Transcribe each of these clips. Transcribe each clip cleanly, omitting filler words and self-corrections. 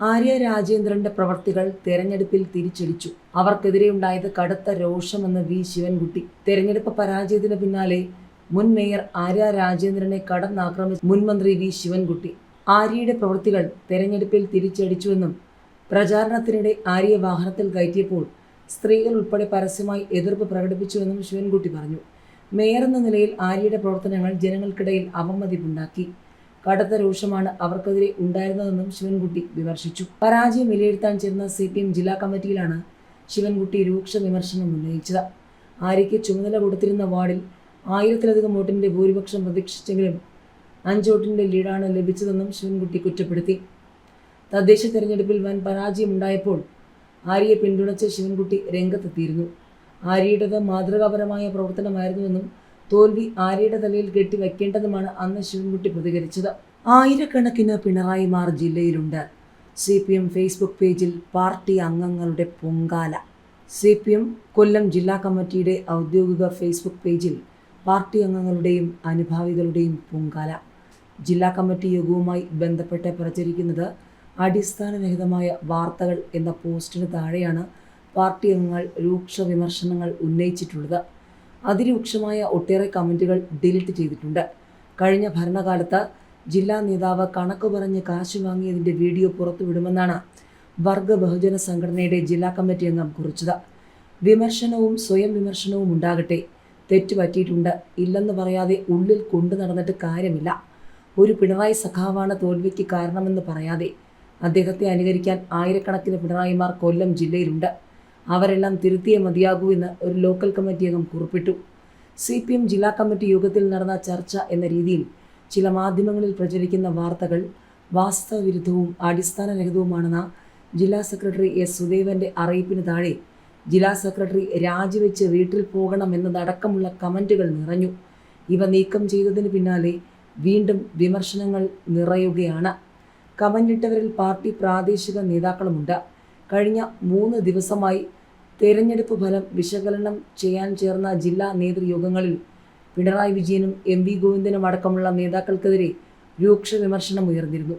ആര്യ രാജേന്ദ്രന്റെ പ്രവർത്തികൾ തെരഞ്ഞെടുപ്പിൽ തിരിച്ചടിച്ചു. അവർക്കെതിരെയുണ്ടായത് കടുത്ത രോഷമെന്ന് വി ശിവൻകുട്ടി. തെരഞ്ഞെടുപ്പ് പരാജയത്തിന് പിന്നാലെ മുൻ മേയർ ആര്യ രാജേന്ദ്രനെ കടന്നാക്രമിച്ച മുൻ മന്ത്രി വി ശിവൻകുട്ടി ആര്യയുടെ പ്രവൃത്തികൾ തെരഞ്ഞെടുപ്പിൽ തിരിച്ചടിച്ചുവെന്നും പ്രചാരണത്തിനിടെ ആര്യയെ വാഹനത്തിൽ കയറ്റിയപ്പോൾ സ്ത്രീകൾ ഉൾപ്പെടെ പരസ്യമായി എതിർപ്പ് പ്രകടിപ്പിച്ചുവെന്നും ശിവൻകുട്ടി പറഞ്ഞു. മേയർ എന്ന നിലയിൽ ആര്യയുടെ പ്രവർത്തനങ്ങൾ ജനങ്ങൾക്കിടയിൽ അവമതിപ്പുണ്ടാക്കി. കടുത്ത രോഷമാണ് അവർക്കെതിരെ ഉണ്ടായിരുന്നതെന്നും ശിവൻകുട്ടി വിമർശിച്ചു. പരാജയം വിലയിരുത്താൻ ചേർന്ന CPM ജില്ലാ കമ്മിറ്റിയിലാണ് ശിവൻകുട്ടി രൂക്ഷ വിമർശനം ഉന്നയിച്ചത്. ആര്യയ്ക്ക് ചുമതല കൊടുത്തിരുന്ന വാർഡിൽ 1000-ലധികം വോട്ടിന്റെ ഭൂരിപക്ഷം പ്രതീക്ഷിച്ചെങ്കിലും 5 വോട്ടിന്റെ ലീഡാണ് ലഭിച്ചതെന്നും ശിവൻകുട്ടി കുറ്റപ്പെടുത്തി. തദ്ദേശ തെരഞ്ഞെടുപ്പിൽ വൻ പരാജയമുണ്ടായപ്പോൾ ആര്യയെ പിന്തുണച്ച് ശിവൻകുട്ടി രംഗത്തെത്തിയിരുന്നു. ആര്യയുടേത് മാതൃകാപരമായ പ്രവർത്തനമായിരുന്നുവെന്നും തോൽവി ആര്യയുടെ തലയിൽ കെട്ടിവെക്കേണ്ടതുമാണ് അന്ന് ശിവൻകുട്ടി പ്രതികരിച്ചത്. ആയിരക്കണക്കിന് പിണറായിമാർ ജില്ലയിലുണ്ട്. CPM ഫേസ്ബുക്ക് പേജിൽ പാർട്ടി അംഗങ്ങളുടെ പൊങ്കാല. CPM കൊല്ലം ജില്ലാ കമ്മിറ്റിയുടെ ഔദ്യോഗിക ഫേസ്ബുക്ക് പേജിൽ പാർട്ടി അംഗങ്ങളുടെയും അനുഭാവികളുടെയും പൊങ്കാല. ജില്ലാ കമ്മിറ്റി യോഗവുമായി ബന്ധപ്പെട്ട് പ്രചരിക്കുന്നത് അടിസ്ഥാനരഹിതമായ വാർത്തകൾ എന്ന പോസ്റ്റിന് താഴെയാണ് പാർട്ടി അംഗങ്ങൾ രൂക്ഷ വിമർശനങ്ങൾ ഉന്നയിച്ചിട്ടുള്ളത്. അതിരൂക്ഷമായ ഒട്ടേറെ കമൻറ്റുകൾ ഡിലീറ്റ് ചെയ്തിട്ടുണ്ട്. കഴിഞ്ഞ ഭരണകാലത്ത് ജില്ലാ നേതാവ് കണക്ക് പറഞ്ഞ് കാശ് വാങ്ങിയതിൻ്റെ വീഡിയോ പുറത്തുവിടുമെന്നാണ് വർഗ ബഹുജന സംഘടനയുടെ ജില്ലാ കമ്മിറ്റി അംഗം കുറിച്ചത്. വിമർശനവും സ്വയം വിമർശനവും ഉണ്ടാകട്ടെ. തെറ്റുപറ്റിയിട്ടുണ്ട്, ഇല്ലെന്ന് പറയാതെ ഉള്ളിൽ കൊണ്ടു നടന്നിട്ട് കാര്യമില്ല. ഒരു പിണറായി സഖാവാണ് തോൽവിക്ക് കാരണമെന്ന് പറയാതെ അദ്ദേഹത്തെ അനുകരിക്കാൻ ആയിരക്കണക്കിന് പിണറായിമാർ കൊല്ലം ജില്ലയിലുണ്ട്. അവരെല്ലാം തിരുത്തിയേ മതിയാകൂ എന്ന് ഒരു ലോക്കൽ കമ്മിറ്റി അംഗം കുറിപ്പിട്ടു. CPM ജില്ലാ കമ്മിറ്റി യോഗത്തിൽ നടന്ന ചർച്ച എന്ന രീതിയിൽ ചില മാധ്യമങ്ങളിൽ പ്രചരിക്കുന്ന വാർത്തകൾ വാസ്തവവിരുദ്ധവും അടിസ്ഥാനരഹിതവുമാണെന്ന ജില്ലാ സെക്രട്ടറി S. സുദേവന്റെ അറിയിപ്പിന് താഴെ ജില്ലാ സെക്രട്ടറി രാജിവെച്ച് വീട്ടിൽ പോകണമെന്നതടക്കമുള്ള കമൻറ്റുകൾ നിറഞ്ഞു. ഇവ നീക്കം ചെയ്തതിന് പിന്നാലെ വീണ്ടും വിമർശനങ്ങൾ നിറയുകയാണ്. കമന്റിട്ടവരിൽ പാർട്ടി പ്രാദേശിക നേതാക്കളുമുണ്ട്. കഴിഞ്ഞ 3 ദിവസമായി തെരഞ്ഞെടുപ്പ് ഫലം വിശകലനം ചെയ്യാൻ ചേർന്ന ജില്ലാ നേതൃയോഗങ്ങളിൽ പിണറായി വിജയനും MV ഗോവിന്ദനും അടക്കമുള്ള നേതാക്കൾക്കെതിരെ രൂക്ഷ വിമർശനം ഉയർന്നിരുന്നു.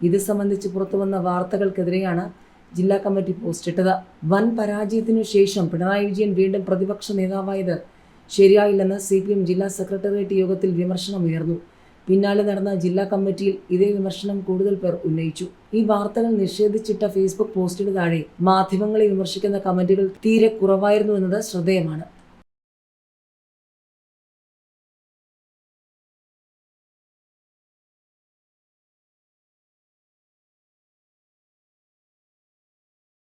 ഇത് സംബന്ധിച്ച് പുറത്തുവന്ന വാർത്തകൾക്കെതിരെയാണ് ജില്ലാ കമ്മിറ്റി പോസ്റ്റിട്ടത്. വൻ പരാജയത്തിനു ശേഷം പിണറായി വിജയൻ വീണ്ടും പ്രതിപക്ഷ നേതാവായത് ശരിയായില്ലെന്ന് CPM ജില്ലാ സെക്രട്ടേറിയറ്റ് യോഗത്തിൽ വിമർശനം ഉയർന്നു. പിന്നാലെ നടന്ന ജില്ലാ കമ്മിറ്റിയിൽ ഇതേ വിമർശനം കൂടുതൽ പേർ ഉന്നയിച്ചു. ഈ വാർത്തകൾ നിഷേധിച്ചിട്ട ഫേസ്ബുക്ക് പോസ്റ്റിന് താഴെ മാധ്യമങ്ങളെ വിമർശിക്കുന്ന കമന്റുകൾ തീരെ കുറവായിരുന്നു എന്നത് ശ്രദ്ധേയമാണ്.